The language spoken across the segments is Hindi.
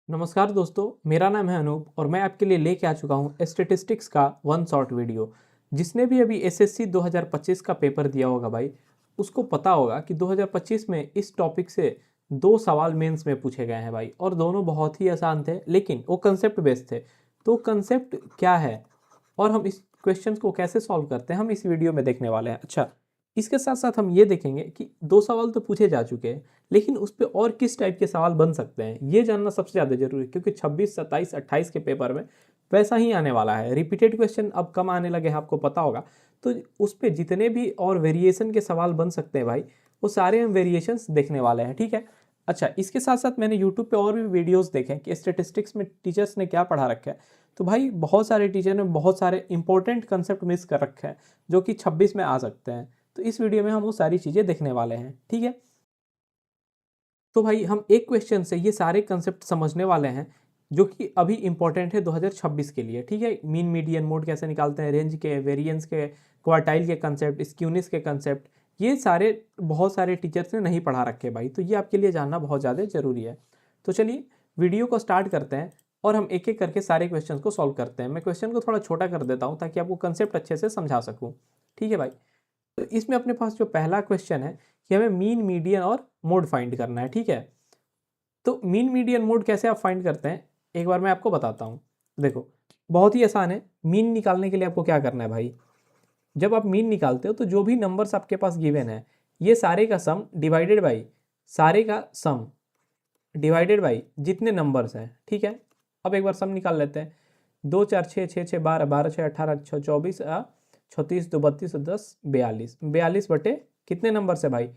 नमस्कार दोस्तों, मेरा नाम है अनूप और मैं आपके लिए लेके आ चुका हूँ स्टेटिस्टिक्स का वन शॉट वीडियो। जिसने भी अभी एसएससी 2025 का पेपर दिया होगा भाई, उसको पता होगा कि 2025 में इस टॉपिक से दो सवाल मेंस में पूछे गए हैं भाई, और दोनों बहुत ही आसान थे, लेकिन वो कंसेप्ट बेस्ड थे। तो कंसेप्ट क्या है और हम इस क्वेश्चन को कैसे सॉल्व करते हैं, हम इस वीडियो में देखने वाले हैं। अच्छा, इसके साथ साथ हम ये देखेंगे कि दो सवाल तो पूछे जा चुके हैं, लेकिन उस पर और किस टाइप के सवाल बन सकते हैं ये जानना सबसे ज़्यादा जरूरी है, क्योंकि 26, 27, 28 के पेपर में वैसा ही आने वाला है। रिपीटेड क्वेश्चन अब कम आने लगे हैं, आपको पता होगा। तो उस पर जितने भी और वेरिएशन के सवाल बन सकते हैं भाई, वो सारे हम वेरिएशंस देखने वाले हैं, ठीक है। अच्छा, इसके साथ साथ मैंने यूट्यूब पे और भी वीडियोस देखे कि स्टेटिस्टिक्स में टीचर्स ने क्या पढ़ा रखा है। तो भाई बहुत सारे टीचर ने बहुत सारे इंपॉर्टेंट कंसेप्ट मिस कर रखे हैं जो कि 26 में आ सकते हैं। तो इस वीडियो में हम वो सारी चीज़ें देखने वाले हैं, ठीक है। तो भाई हम एक क्वेश्चन से ये सारे कंसेप्ट समझने वाले हैं जो कि अभी इंपॉर्टेंट है 2026 के लिए, ठीक है। मीन, मीडियन, मोड कैसे निकालते हैं, रेंज के, वेरिएंस के, क्वार्टाइल के कंसेप्ट, स्क्यूनिस के कंसेप्ट, ये सारे बहुत सारे टीचर्स ने नहीं पढ़ा रखे भाई, तो ये आपके लिए जानना बहुत ज़्यादा ज़रूरी है। तो चलिए वीडियो को स्टार्ट करते हैं और हम एक एक करके सारे क्वेश्चन को सॉल्व करते हैं। मैं क्वेश्चन को थोड़ा छोटा कर देता हूँ ताकि आपको कंसेप्ट अच्छे से समझा सकूँ, ठीक है भाई। तो इसमें अपने पास जो पहला क्वेश्चन है कि हमें मीन, मीडियन और मोड फाइंड करना है, ठीक है। तो मीन, मीडियन, मोड कैसे आप फाइंड करते हैं, एक बार मैं आपको बताता हूँ। देखो, बहुत ही आसान है। मीन निकालने के लिए आपको क्या करना है भाई, जब आप मीन निकालते हो तो जो भी नंबर्स आपके पास गिवन है, ये सारे का सम डिवाइडेड बाई, सारे का सम डिवाइडेड बाई जितने नंबर्स हैं, ठीक है। अब एक बार सम निकाल लेते हैं। 2 4 6 6 6 12 12 6 18 6 24 36 2 32 10 42 42 बटे कितने नंबर से भाई,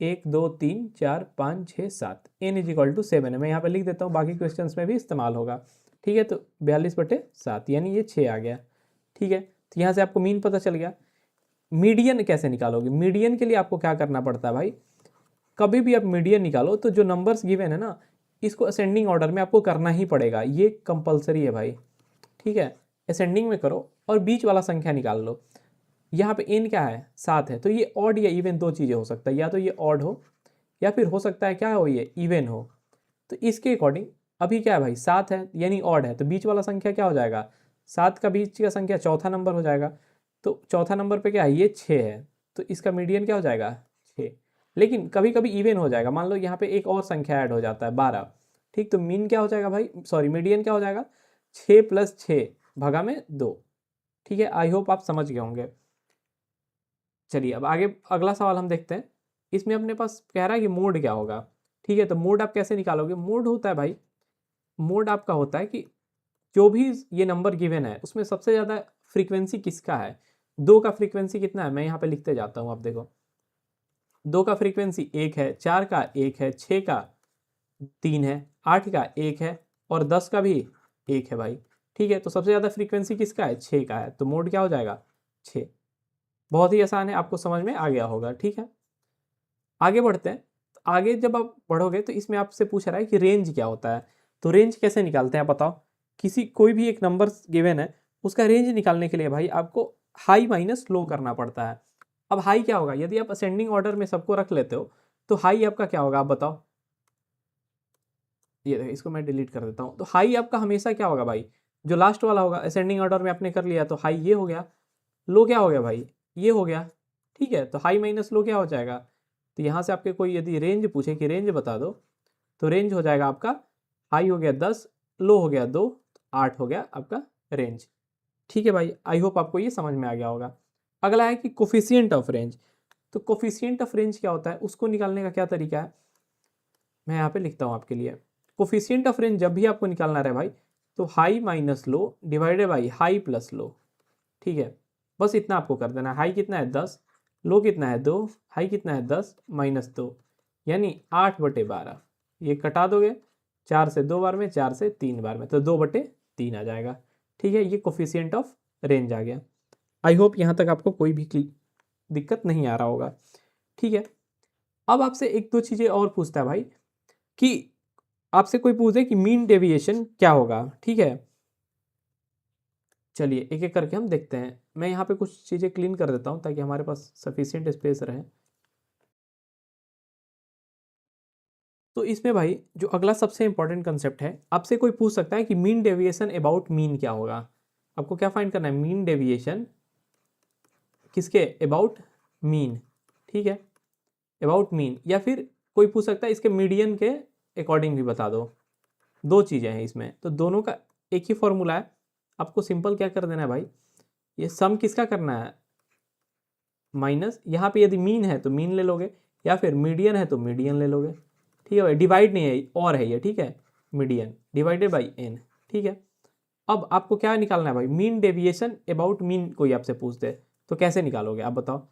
1 2 3 4 5 6 7, n इज इक्वल टू 7 है। मैं यहाँ पे लिख देता हूँ, बाकी क्वेश्चन में भी इस्तेमाल होगा, ठीक है। तो 42/7 यानी ये 6 आ गया, ठीक है। तो यहाँ से आपको मीन पता चल गया। मीडियन कैसे निकालोगे, मीडियन के लिए आपको क्या करना पड़ता है भाई, कभी भी आप मीडियन निकालो तो जो नंबर्स गिवन है ना, इसको असेंडिंग ऑर्डर में आपको करना ही पड़ेगा, ये कंपलसरी है भाई, ठीक है। असेंडिंग में करो और बीच वाला संख्या निकाल लो। यहाँ पे n क्या है, 7 है, तो ये ऑड या इवन दो चीज़ें हो सकता है, या तो ये ऑड हो या फिर हो सकता है क्या हो, ये इवन हो। तो इसके अकॉर्डिंग अभी क्या है भाई, 7 है यानी ऑड है, तो बीच वाला संख्या क्या हो जाएगा, 7 का बीच का संख्या चौथा नंबर हो जाएगा। तो चौथा नंबर पे क्या है, ये 6 है, तो इसका मीडियन क्या हो जाएगा, 6। लेकिन कभी कभी इवन हो जाएगा, मान लो यहाँ पे एक और संख्या ऐड हो जाता है, 12, ठीक। तो मीन क्या हो जाएगा भाई, सॉरी मीडियन क्या हो जाएगा, 6 + 6 भगा में 2, ठीक है। आई होप आप समझ गए होंगे। चलिए अब आगे अगला सवाल हम देखते हैं। इसमें अपने पास कह रहा है कि मोड क्या होगा, ठीक है। तो मोड आप कैसे निकालोगे, मोड होता है भाई, मोड आपका होता है कि जो भी ये नंबर गिवन है उसमें सबसे ज़्यादा फ्रीक्वेंसी किसका है। 2 का फ्रीक्वेंसी कितना है, मैं यहाँ पे लिखते जाता हूँ, आप देखो। 2 का फ्रीक्वेंसी 1 है, 4 का 1 है, 6 का 3 है, 8 का 1 है और 10 का भी 1 है भाई, ठीक है। तो सबसे ज़्यादा फ्रीक्वेंसी किसका है, 6 का है, तो मोड क्या हो जाएगा, 6। बहुत ही आसान है, आपको समझ में आ गया होगा, ठीक है। आगे बढ़ते हैं। तो आगे जब आप बढ़ोगे तो इसमें आपसे पूछ रहा है कि रेंज क्या होता है। तो रेंज कैसे निकालते हैं आप बताओ। किसी कोई भी एक नंबर गिवन है, उसका रेंज निकालने के लिए भाई आपको हाई माइनस लो करना पड़ता है। अब हाई क्या होगा, यदि आप असेंडिंग ऑर्डर में सबको रख लेते हो तो हाई आपका क्या होगा, आप बताओ। ये देखो, इसको मैं डिलीट कर देता हूँ। तो हाई आपका हमेशा क्या होगा भाई, जो लास्ट वाला होगा। असेंडिंग ऑर्डर में आपने कर लिया तो हाई ये हो गया, लो क्या हो गया भाई, ये हो गया, ठीक है। तो हाई माइनस लो क्या हो जाएगा। तो यहाँ से आपके कोई यदि रेंज पूछे कि रेंज बता दो, तो रेंज हो जाएगा आपका, हाई हो गया 10, लो हो गया 2, 8 हो गया आपका रेंज, ठीक है भाई। आई होप आपको ये समझ में आ गया होगा। अगला है कि कोफिशियंट ऑफ रेंज। तो कोफिशियंट ऑफ रेंज क्या होता है, उसको निकालने का क्या तरीका है, मैं यहाँ पे लिखता हूँ आपके लिए। कोफिशियंट ऑफ रेंज जब भी आपको निकालना रहे भाई, तो high minus low divided by high plus low, ठीक है। बस इतना आपको कर देना है। हाई कितना है 10, लो कितना है 2, हाई कितना है 10 -2, यानी 8/12। ये कटा दोगे, 4 से 2 बार में, 4 से 3 बार में, तो 2/3 आ जाएगा, ठीक है। ये कोफिशियंट ऑफ रेंज आ गया। आई होप यहाँ तक आपको कोई भी दिक्कत नहीं आ रहा होगा, ठीक है। अब आपसे एक दो चीज़ें और पूछता है भाई, कि आपसे कोई पूछे कि मीन डेविएशन क्या होगा, ठीक है। चलिए एक एक करके हम देखते हैं। मैं यहाँ पे कुछ चीज़ें क्लीन कर देता हूँ ताकि हमारे पास सफिशिएंट स्पेस रहे। तो इसमें भाई जो अगला सबसे इंपॉर्टेंट कंसेप्ट है, आपसे कोई पूछ सकता है कि मीन डेविएशन अबाउट मीन क्या होगा। आपको क्या फाइंड करना है, मीन डेविएशन किसके अबाउट मीन, ठीक है, अबाउट मीन। या फिर कोई पूछ सकता है इसके मीडियन के अकॉर्डिंग भी बता दो। दो चीज़ें हैं इसमें, तो दोनों का एक ही फॉर्मूला है। आपको सिंपल क्या कर देना है भाई, ये सम किसका करना है, माइनस, यहाँ पे यदि मीन है तो मीन ले लोगे, या फिर मीडियन है तो मीडियन ले लोगे, ठीक है भाई। डिवाइड नहीं है और है ये, ठीक है, मीडियन डिवाइडेड बाई एन, ठीक है। अब आपको क्या निकालना है भाई, मीन डेविएशन अबाउट मीन कोई आपसे पूछ दे तो कैसे निकालोगे आप बताओ।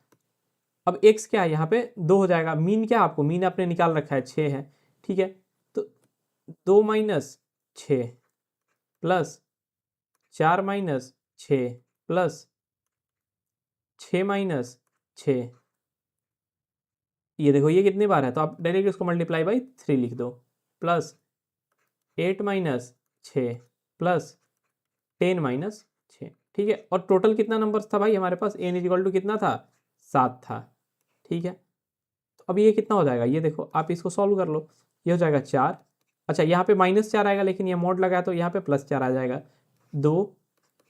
अब एक्स क्या है यहाँ पे 2 हो जाएगा, मीन क्या आपको, मीन आपने निकाल रखा है 6 है, ठीक है। तो 2 minus 6 plus 4 minus 6 plus 6 minus 6, ये देखो ये कितने बार है, तो आप डायरेक्ट इसको मल्टीप्लाई बाई 3 लिख दो, प्लस 8 माइनस 6 प्लस 10 माइनस 6, ठीक है। और टोटल कितना नंबर्स था भाई हमारे पास, एन इजिकल टू कितना था, 7 था, ठीक है। तो अब ये कितना हो जाएगा, ये देखो आप इसको सॉल्व कर लो, ये हो जाएगा 4, अच्छा यहाँ पे -4 आएगा, लेकिन ये मोड लगा तो यहाँ पे +4 आ जाएगा, 2,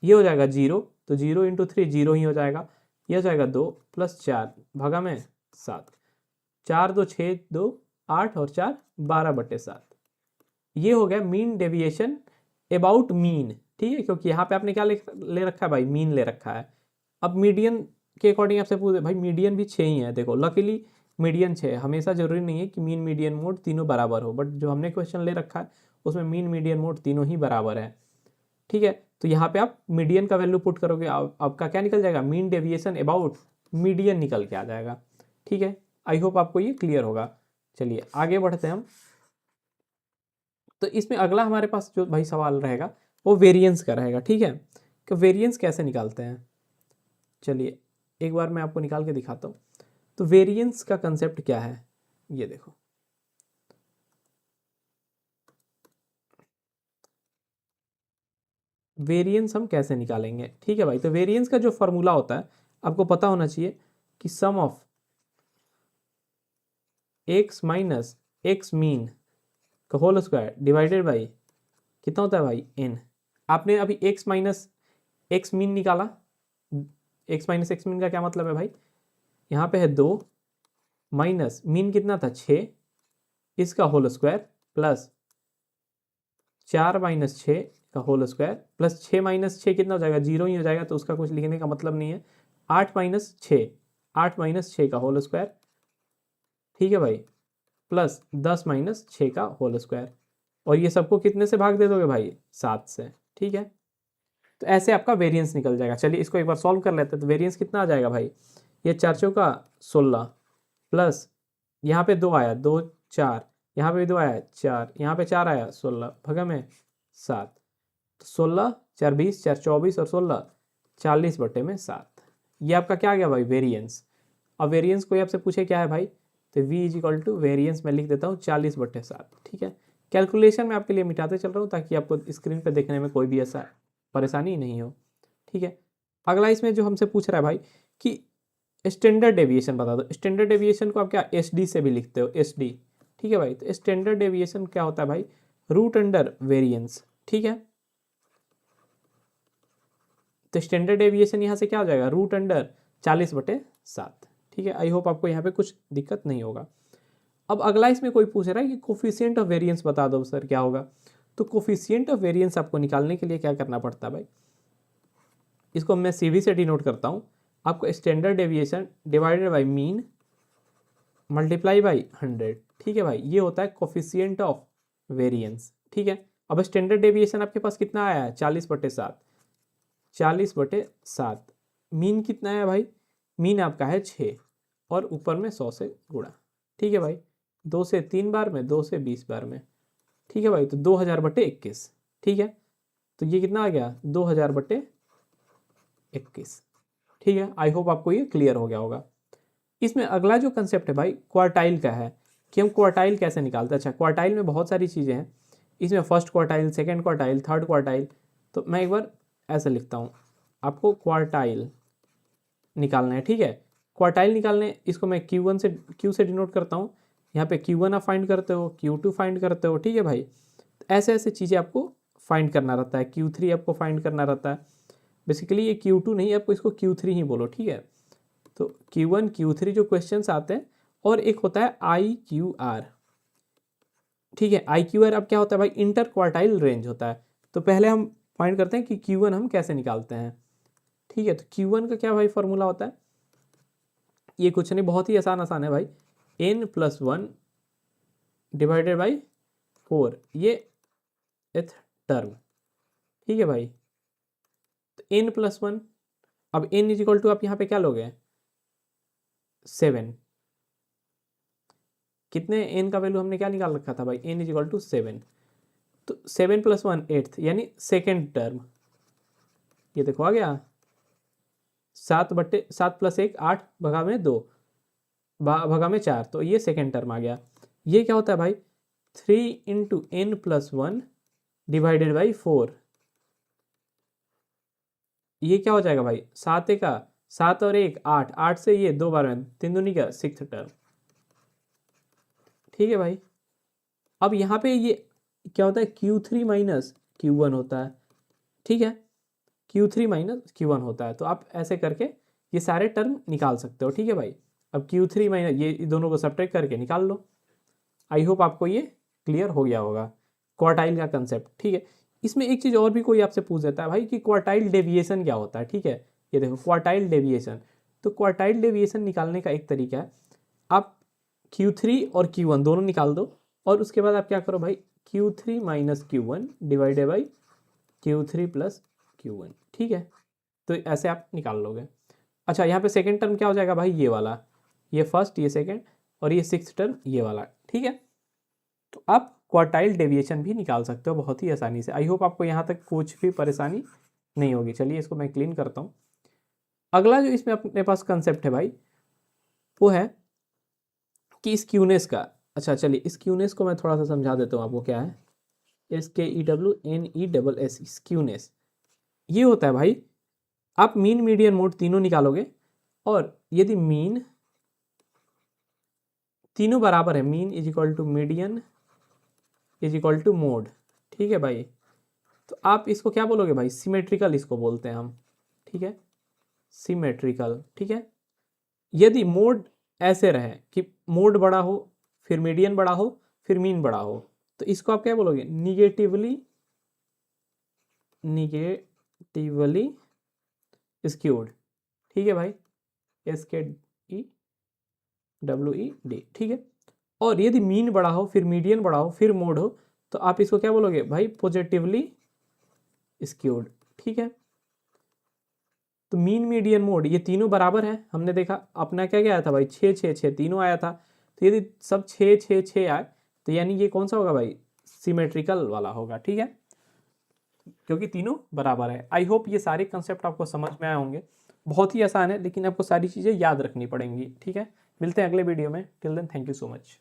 ये हो जाएगा 0, तो 0 इंटू 3 0 ही हो जाएगा, ये हो जाएगा 2 प्लस 4 भागा में 7, 4 2 6 2 8 और 4 12/7, ये हो गया मीन डेविएशन अबाउट मीन, ठीक है। क्योंकि यहाँ पे आपने क्या ले रखा है भाई, मीन ले रखा है। अब मीडियन के अकॉर्डिंग आपसे पूछे भाई, मीडियन भी 6 ही है, देखो लकीली मीडियन 6 है, हमेशा जरूरी नहीं है कि मीन मीडियन मोड तीनों बराबर हो, बट जो हमने क्वेश्चन ले रखा है उसमें मीन मीडियन मोड तीनों ही बराबर है, ठीक है। तो यहाँ पे आप मीडियन का वैल्यू पुट करोगे, आपका क्या निकल जाएगा, मीन डेविएशन अबाउट मीडियन निकल के आ जाएगा, ठीक है। आई होप आपको ये क्लियर होगा। चलिए आगे बढ़ते हैं हम। तो इसमें अगला हमारे पास जो भाई सवाल रहेगा वो वेरिएंस का रहेगा, ठीक है, कि वेरिएंस कैसे निकालते हैं। चलिए एक बार मैं आपको निकाल के दिखाता हूँ। तो वेरिएंस का कंसेप्ट क्या है, ये देखो, वेरिएंस हम कैसे निकालेंगे, ठीक है भाई। तो वेरिएंस का जो फॉर्मूला होता है आपको पता होना चाहिए कि sum of x minus x mean का होल स्क्वायर डिवाइडेड बाई कितना होता है भाई, एन। आपने अभी एक्स माइनस एक्स मीन निकाला, एक्स माइनस एक्स मीन का क्या मतलब है भाई, यहाँ पे है 2 माइनस मीन कितना था 6, इसका होल स्क्वायर प्लस 4 माइनस 6 का होल स्क्वायर प्लस 6 माइनस 6 कितना हो जाएगा, 0 ही हो जाएगा, तो उसका कुछ लिखने का मतलब नहीं है। 8 माइनस 6, 8 माइनस 6 का होल स्क्वायर, ठीक है भाई, प्लस 10 माइनस 6 का होल स्क्वायर, और ये सबको कितने से भाग दे दोगे भाई, 7 से, ठीक है। तो ऐसे आपका वेरिएंस निकल जाएगा। चलिए इसको एक बार सॉल्व कर लेते हैं। तो वेरिएंस कितना आ जाएगा भाई, ये 4 चौका 16 प्लस यहाँ पे 2 आया 2 4, यहाँ पे भी 2 आया 4, यहाँ पे 4 आया 16 भगा में 7, तो 16 4 20 4 24 और 16 40/7, ये आपका क्या आ गया भाई, वेरिएंस। अब वेरिएंस कोई आपसे पूछे क्या है भाई, तो v इजिकल टू वेरिएंस मैं लिख देता हूँ 40/7, ठीक है। कैलकुलेशन में आपके लिए मिटाते चल रहा हूँ ताकि आपको स्क्रीन पे देखने में कोई भी ऐसा परेशानी नहीं हो, ठीक है। अगला इसमें जो हमसे पूछ रहा है भाई कि स्टैंडर्ड डेविएशन बता दो। स्टैंडर्ड डेविएशन को आप क्या एसडी से भी लिखते हो, एसडी, ठीक है भाई। तो स्टैंडर्ड डेविएशन क्या होता है भाई, रूट अंडर वेरिएंस, ठीक है। तो स्टैंडर्ड डेविएशन यहाँ से क्या हो जाएगा, रूट अंडर 40/7, ठीक है। आई होप आपको यहाँ पे कुछ दिक्कत नहीं होगा। अब अगला इसमें कोई पूछ रहा है कि कोफिशिएंट ऑफ वेरिएंस बता दो सर क्या होगा। तो कोफिशिएंट ऑफ वेरिएंस आपको निकालने के लिए क्या करना पड़ता है भाई, इसको मैं सीवी से डिनोट करता हूँ। आपको standard deviation divided by mean multiply by 100, ठीक है भाई, ये होता है कोफिशिएंट ऑफ वेरिएंस, ठीक है। अब स्टैंडर्ड डेविएशन आपके पास कितना आया है, 40/7, 40/7, मीन कितना है भाई, मीन आपका है 6 और ऊपर में 100 से गुणा, ठीक है भाई, 2 से 3 बार में, 2 से 20 बार में, ठीक है भाई। तो 2000/21, ठीक है। तो ये कितना आ गया, 2000/21, ठीक है। आई होप आपको ये क्लियर हो गया होगा। इसमें अगला जो कंसेप्ट है भाई क्वार्टाइल का है, कि हम क्वार्टाइल कैसे निकालते हैं। अच्छा, क्वार्टाइल में बहुत सारी चीज़ें हैं, इसमें first quartile, second quartile, third quartile. तो मैं एक बार ऐसे लिखता हूँ, आपको क्वार्टाइल निकालना है, ठीक है। क्वार्टाइल निकालने, इसको मैं Q1 से Q से डिनोट करता हूँ, यहाँ पे Q1 आप फाइंड करते हो, Q2 फाइंड करते हो, ठीक है भाई। ऐसे ऐसे चीज़ें आपको फाइंड करना रहता है, Q3 आपको फाइंड करना रहता है। बेसिकली ये Q2 नहीं, आपको इसको Q3 ही बोलो, ठीक है। तो Q1 Q3 जो क्वेश्चंस आते हैं, और एक होता है IQR, ठीक है। IQR अब क्या होता है भाई, इंटर क्वार्टाइल रेंज होता है। तो पहले हम फाइंड करते हैं कि Q1 हम कैसे निकालते हैं, ठीक है। तो Q1 का क्या भाई फॉर्मूला होता है, ये कुछ नहीं, बहुत ही आसान है भाई, n+1 डिवाइडेड बाई 4, ये एथ टर्म, ठीक है भाई। तो n+1, अब n इज इक्वल टू आप यहाँ पे क्या लोगे, 7। कितने n का वैल्यू हमने क्या निकाल रखा था भाई, n इज इक्वल टू 7। तो 7+1 8th, यानी सेकेंड टर्म, ये देखो आ गया 7/7+1 8 भगा में 2 भगा में 4, तो ये सेकेंड टर्म आ गया। ये क्या होता है भाई, 3 × n+1 डिवाइडेड बाई 4, ये क्या हो जाएगा भाई, 7 का 7 और 1 8, 8 से ये 2 बार में 3 दूनी का 6th टर्म, ठीक है भाई। अब यहाँ पे ये क्या होता है, Q3 माइनस Q1 होता है, ठीक है। Q3 माइनस Q1 होता है, तो आप ऐसे करके ये सारे टर्म निकाल सकते हो, ठीक है भाई। अब Q3 माइनस ये दोनों को सब्ट्रैक्ट करके निकाल लो। आई होप आपको ये क्लियर हो गया होगा क्वार्टाइल का कंसेप्ट, ठीक है। इसमें एक चीज़ और भी कोई आपसे पूछ देता है भाई कि क्वार्टाइल डेविएशन क्या होता है, ठीक है। ये देखो क्वार्टाइल डेविएशन, तो क्वार्टाइल डेविएशन निकालने का एक तरीका है, आप Q3 और Q1 दोनों निकाल दो, और उसके बाद आप क्या करो भाई, Q3 minus Q1 divided by Q3 plus Q1, ठीक है। तो ऐसे आप निकाल लोगे। अच्छा, यहाँ पे सेकेंड टर्म क्या हो जाएगा भाई, ये वाला, ये फर्स्ट, ये सेकेंड, और ये सिक्स्थ टर्म ये वाला, ठीक है। तो आप क्वार्टाइल डेविएशन भी निकाल सकते हो बहुत ही आसानी से। आई होप आपको यहाँ तक कुछ भी परेशानी नहीं होगी। चलिए इसको मैं क्लीन करता हूँ। अगला जो इसमें अपने पास कंसेप्ट है भाई, वो है कि इस क्यूनेस का, अच्छा चलिए इस क्यूनेस को मैं थोड़ा सा समझा देता हूँ आपको क्या है। SKEWNESS स्क्यूनेस, ये होता है भाई, आप मीन मीडियन मोड तीनों निकालोगे, और यदि मीन तीनों बराबर है, mean is equal to median is equal to mode, ठीक है भाई। तो आप इसको क्या बोलोगे भाई, सिमेट्रिकल इसको बोलते हैं हम, ठीक है, सिमेट्रिकल, ठीक है। यदि मोड ऐसे रहे कि मोड बड़ा हो, फिर मीडियन बड़ा हो, फिर मीन बड़ा हो, तो इसको आप क्या बोलोगे, निगेटिवली स्क्यूड, ठीक है भाई, SKEWED, ठीक है। और यदि मीन बड़ा हो, फिर मीडियन बड़ा हो, फिर मोड हो, तो आप इसको क्या बोलोगे भाई, पॉजिटिवली स्क्यूड, ठीक है। तो मीन मीडियन मोड ये तीनों बराबर है, हमने देखा अपना क्या क्या आया था भाई, 6 6 6 तीनों आया था। तो यदि सब 6 6 6 आए, तो यानी ये कौन सा होगा भाई, सिमेट्रिकल वाला होगा, ठीक है, क्योंकि तीनों बराबर है। आई होप ये सारे कंसेप्ट आपको समझ में आए होंगे। बहुत ही आसान है, लेकिन आपको सारी चीज़ें याद रखनी पड़ेंगी, ठीक है। मिलते हैं अगले वीडियो में, till then thank you so much.